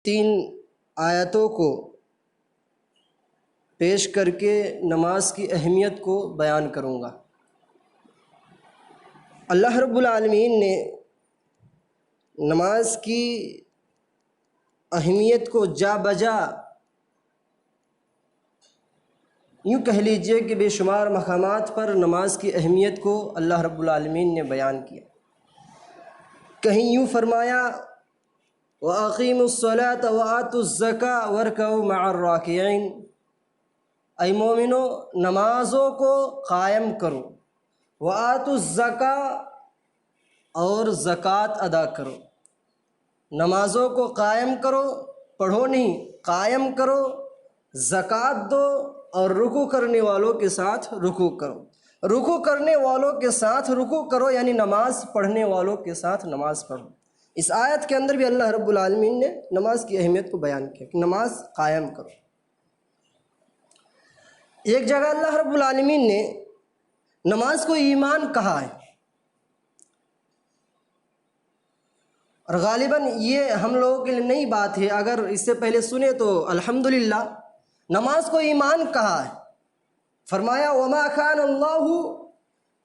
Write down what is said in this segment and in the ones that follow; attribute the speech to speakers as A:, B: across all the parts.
A: تین آیتوں کو پیش کر کے نماز کی اہمیت کو بیان کروں گا۔ اللہ رب العالمین نے نماز کی اہمیت کو جا بجا یوں کہہ لیجئے کہ بے شمار مقامات پر نماز کی اہمیت کو اللہ رب العالمین نے بیان کیا۔ کہیں یوں فرمایا وَأَقِيمُوا الصَّلَاةَ وَآتُوا الزَّكَاةَ وَارْكَعُوا مَعَ الرَّاكِعِينَ، اے مومنو نمازوں کو قائم کرو، وَآتُوا الزَّكَاةَ اور زکوٰۃ ادا کرو۔ نمازوں کو قائم کرو، پڑھو نہیں، قائم کرو، زکوٰۃ دو اور رکوع کرنے والوں کے ساتھ رکوع کرو۔ رکوع کرنے والوں کے ساتھ رکوع کرو یعنی نماز پڑھنے والوں کے ساتھ نماز پڑھو۔ اس آیت کے اندر بھی اللہ رب العالمین نے نماز کی اہمیت کو بیان کیا کہ نماز قائم کرو۔ ایک جگہ اللہ رب العالمین نے نماز کو ایمان کہا ہے، اور غالباً یہ ہم لوگوں کے لیے نئی بات ہے، اگر اس سے پہلے سنے تو الحمدللہ۔ نماز کو ایمان کہا ہے، فرمایا وَمَا كَانَ اللَّهُ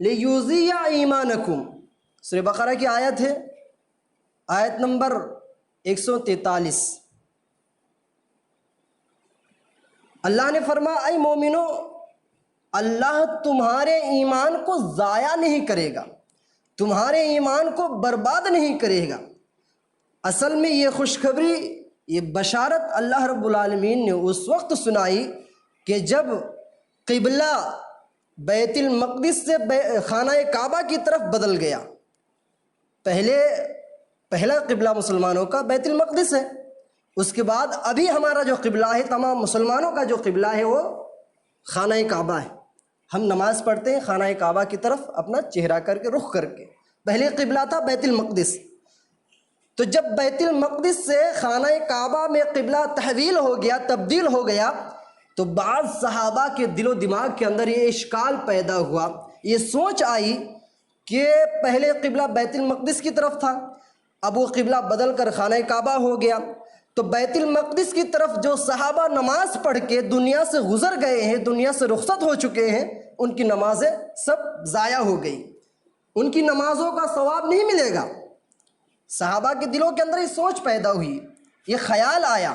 A: لِيُضِيعَ إِيمَانَكُمْ، سورہ بقرہ کی آیت ہے، آیت نمبر 143۔ اللہ نے فرمایا اے مومنو اللہ تمہارے ایمان کو ضائع نہیں کرے گا، تمہارے ایمان کو برباد نہیں کرے گا۔ اصل میں یہ خوشخبری، یہ بشارت اللہ رب العالمین نے اس وقت سنائی کہ جب قبلہ بیت المقدس سے خانہ کعبہ کی طرف بدل گیا۔ پہلا قبلہ مسلمانوں کا بیت المقدس ہے، اس کے بعد ابھی ہمارا جو قبلہ ہے، تمام مسلمانوں کا جو قبلہ ہے وہ خانہ کعبہ ہے۔ ہم نماز پڑھتے ہیں خانہ کعبہ کی طرف اپنا چہرہ کر کے، رخ کر کے۔ پہلے قبلہ تھا بیت المقدس، تو جب بیت المقدس سے خانہ کعبہ میں قبلہ تحویل ہو گیا، تبدیل ہو گیا، تو بعض صحابہ کے دل و دماغ کے اندر یہ اشکال پیدا ہوا، یہ سوچ آئی کہ پہلے قبلہ بیت المقدس کی طرف تھا، اب وہ قبلہ بدل کر خانہ کعبہ ہو گیا، تو بیت المقدس کی طرف جو صحابہ نماز پڑھ کے دنیا سے گزر گئے ہیں، دنیا سے رخصت ہو چکے ہیں، ان کی نمازیں سب ضائع ہو گئی، ان کی نمازوں کا ثواب نہیں ملے گا۔ صحابہ کے دلوں کے اندر یہ سوچ پیدا ہوئی، یہ خیال آیا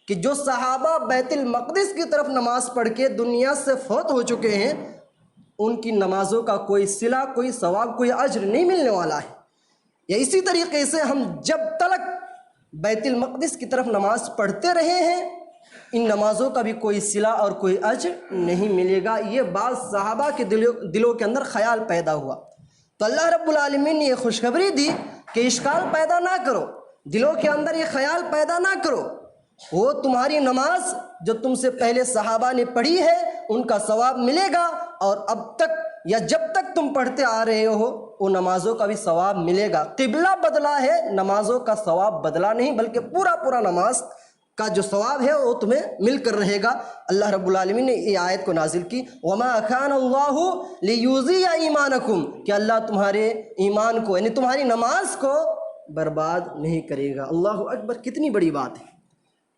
A: کہ جو صحابہ بیت المقدس کی طرف نماز پڑھ کے دنیا سے فوت ہو چکے ہیں، ان کی نمازوں کا کوئی صلہ، کوئی ثواب، کوئی اجر نہیں ملنے والا ہے۔ یا اسی طریقے سے ہم جب تلک بیت المقدس کی طرف نماز پڑھتے رہے ہیں، ان نمازوں کا بھی کوئی صلہ اور کوئی اجر نہیں ملے گا۔ یہ بعض صحابہ کے دلوں کے اندر خیال پیدا ہوا، تو اللہ رب العالمین نے یہ خوشخبری دی کہ اشکال پیدا نہ کرو، دلوں کے اندر یہ خیال پیدا نہ کرو، وہ تمہاری نماز جو تم سے پہلے صحابہ نے پڑھی ہے ان کا ثواب ملے گا، اور اب تک یا جب تک تم پڑھتے آ رہے ہو وہ نمازوں کا بھی ثواب ملے گا۔ قبلہ بدلا ہے، نمازوں کا ثواب بدلا نہیں، بلکہ پورا نماز کا جو ثواب ہے وہ تمہیں مل کر رہے گا۔ اللہ رب العالمین نے یہ آیت کو نازل کی وَمَا كَانَ اللَّهُ لِيُضِيعَ إِيمَانَكُمْ، کہ اللہ تمہارے ایمان کو یعنی تمہاری نماز کو برباد نہیں کرے گا۔ اللہ اکبر، کتنی بڑی بات ہے۔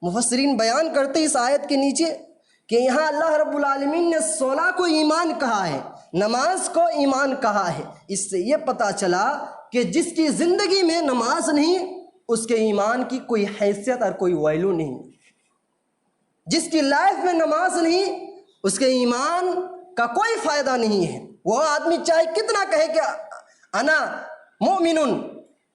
A: مفسرین بیان کرتے اس آیت کے نیچے کہ یہاں اللہ رب العالمین نے صلاح کو ایمان کہا ہے، نماز کو ایمان کہا ہے۔ اس سے یہ پتہ چلا کہ جس کی زندگی میں نماز نہیں، اس کے ایمان کی کوئی حیثیت اور کوئی ویلو نہیں۔ جس کی لائف میں نماز نہیں، اس کے ایمان کا کوئی فائدہ نہیں ہے۔ وہ آدمی چاہے کتنا کہے کہ انا مومن،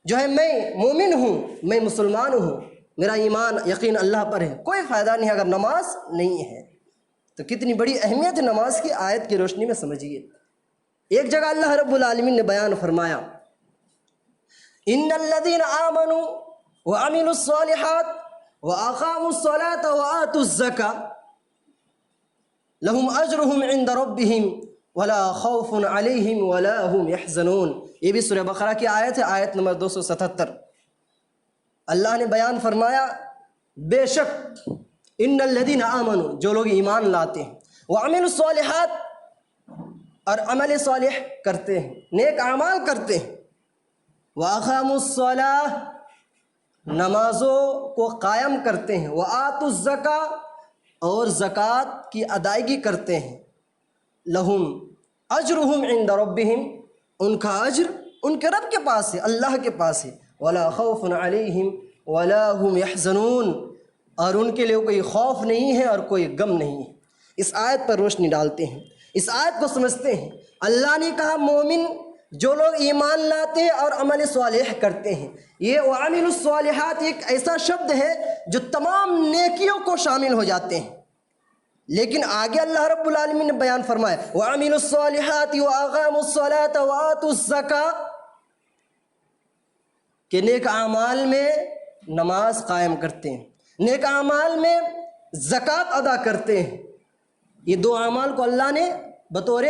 A: جو ہے میں مومن ہوں، میں مسلمان ہوں، میرا ایمان یقین اللہ پر ہے، کوئی فائدہ نہیں اگر نماز نہیں ہے۔ تو کتنی بڑی اہمیت ہے نماز کی، آیت کی روشنی میں سمجھیے۔ ایک جگہ اللہ رب العالمین نے بیان فرمایا ان الذین آمنوا وعملوا الصالحات واقاموا الصلاة وآتوا الزکاة لهم اجرهم عند ربهم ولا خوف علیہم ولا هم يحزنون، یہ بھی سورہ بقرہ کی آیت ہے، آیت نمبر 277۔ اللہ نے بیان فرمایا بے شک ان الذین آمنوا، جو لوگ ایمان لاتے ہیں، وعملوا الصالحات، اور عمل صالح کرتے ہیں، نیک اعمال کرتے ہیں، واقاموا الصلاة، نمازوں کو قائم کرتے ہیں، وآتوا الزکاۃ اور زکوٰۃ کی ادائیگی کرتے ہیں، لہم اجرہم عند ربہم ان کا اجر ان کے رب کے پاس ہے، اللہ کے پاس ہے، ولا خوف علیہم ولا هم يحزنون اور ان کے لیے کوئی خوف نہیں ہے اور کوئی غم نہیں ہے۔ اس آیت پر روشنی ڈالتے ہیں، اس آیت کو سمجھتے ہیں۔ اللہ نے کہا مومن جو لوگ ایمان لاتے ہیں اور عمل صالح کرتے ہیں، یہ وعامل الصالحات ایک ایسا شبد ہے جو تمام نیکیوں کو شامل ہو جاتے ہیں، لیکن آگے اللہ رب العالمین نے بیان فرمایا وعامل الصالحات واقاموا الصلاۃ وآتوا الزکاۃ کہ نیک اعمال میں نماز قائم کرتے ہیں، نیک اعمال میں زکوٰۃ ادا کرتے ہیں۔ یہ دو اعمال کو اللہ نے بطور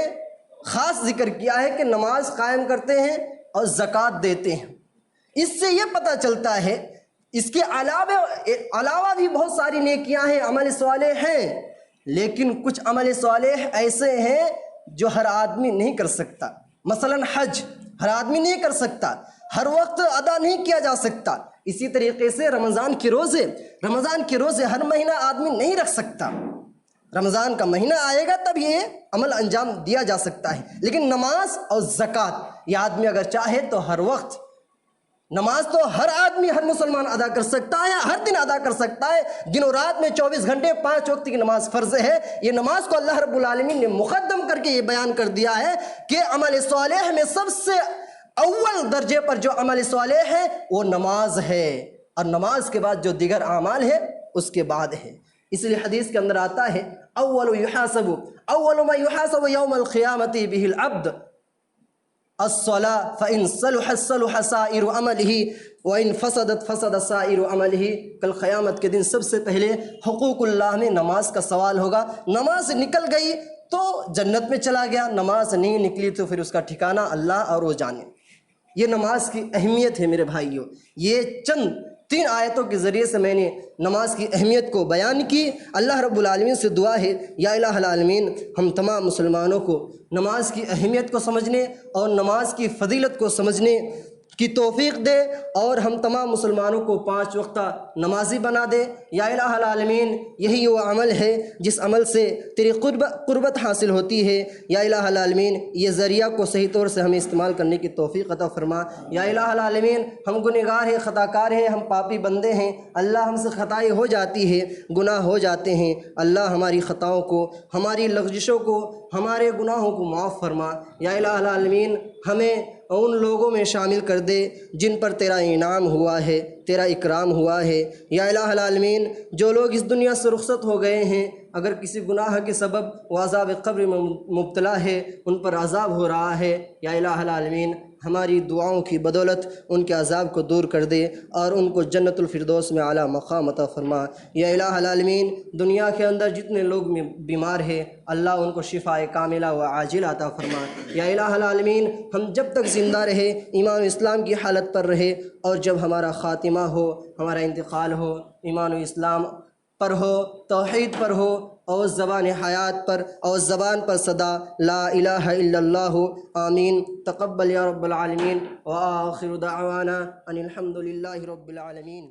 A: خاص ذکر کیا ہے کہ نماز قائم کرتے ہیں اور زکوٰۃ دیتے ہیں۔ اس سے یہ پتہ چلتا ہے اس کے علاوہ بھی بہت ساری نیکیاں ہیں، عمل صالح ہیں، لیکن کچھ عمل صالح ایسے ہیں جو ہر آدمی نہیں کر سکتا۔ مثلا حج ہر آدمی نہیں کر سکتا، ہر وقت ادا نہیں کیا جا سکتا۔ اسی طریقے سے رمضان کے روزے ہر مہینہ آدمی نہیں رکھ سکتا۔ رمضان کا مہینہ آئے گا تب یہ عمل انجام دیا جا سکتا ہے، لیکن نماز اور زکوٰۃ یہ آدمی اگر چاہے تو ہر وقت، نماز تو ہر آدمی ہر مسلمان ادا کر سکتا ہے، ہر دن ادا کر سکتا ہے، دن و رات میں 24 گھنٹے 5 وقت کی نماز فرض ہے۔ یہ نماز کو اللہ رب العالمین نے مقدم کر کے یہ بیان کر دیا ہے کہ عمل صالح میں سب سے اول درجے پر جو عمل صالح ہے وہ نماز ہے، اور نماز کے بعد جو دیگر اعمال ہے اس کے بعد ہے۔ اس لیے حدیث کے اندر آتا ہے اول ما يحاسب يوم القیامة به العبد الصلاة فإن صلحت صلح سائر عمله وإن فسدت فسد سائر عمله۔ کل قیامت کے دن سب سے پہلے حقوق اللہ میں نماز کا سوال ہوگا۔ نماز نکل گئی تو جنت میں چلا گیا، نماز نہیں نکلی تو پھر اس کا ٹھکانہ اللہ اور وہ جانے۔ یہ نماز کی اہمیت ہے میرے بھائیوں۔ یہ چند 3 آیتوں کے ذریعے سے میں نے نماز کی اہمیت کو بیان کی۔ اللہ رب العالمین سے دعا ہے یا الہ العالمین ہم تمام مسلمانوں کو نماز کی اہمیت کو سمجھنے اور نماز کی فضیلت کو سمجھنے کی توفیق دے، اور ہم تمام مسلمانوں کو 5 وقتہ نمازی بنا دے۔ یا الہ العالمین یہی وہ عمل ہے جس عمل سے تیری قربت حاصل ہوتی ہے۔ یا الہ العالمین یہ ذریعہ کو صحیح طور سے ہمیں استعمال کرنے کی توفیق عطا فرما۔ یا الہ العالمین ہم گنہگار ہیں، خطا کار ہیں، ہم پاپی بندے ہیں، اللہ ہم سے خطائیں ہو جاتی ہے، گناہ ہو جاتے ہیں، اللہ ہماری خطاؤں کو، ہماری لغزشوں کو، ہمارے گناہوں کو معاف فرما۔ یا الہ العالمین ہمیں ان لوگوں میں شامل کر دے جن پر تیرا انعام ہوا ہے، تیرا اکرام ہوا ہے۔ یا الہ العالمین جو لوگ اس دنیا سے رخصت ہو گئے ہیں، اگر کسی گناہ کے سبب وہ عذاب قبر میں مبتلا ہے، ان پر عذاب ہو رہا ہے، یا الہ العالمین ہماری دعاؤں کی بدولت ان کے عذاب کو دور کر دے اور ان کو جنت الفردوس میں اعلیٰ مقام عطا فرما۔ یا الہ العالمین دنیا کے اندر جتنے لوگ بیمار ہیں اللہ ان کو شفاء کاملہ و عاجلہ عطا فرما۔ یا الہ العالمین ہم جب تک زندہ رہے ایمان و اسلام کی حالت پر رہے، اور جب ہمارا خاتمہ ہو، ہمارا انتقال ہو، ایمان و اسلام پر ہو، توحید پر ہو، اور زبان حیات پر اور زبان پر صدا لا الہ الا اللہ۔ آمین۔ تقبل یا رب العالمین، وآخر دعوانا ان الحمد للہ رب العالمین۔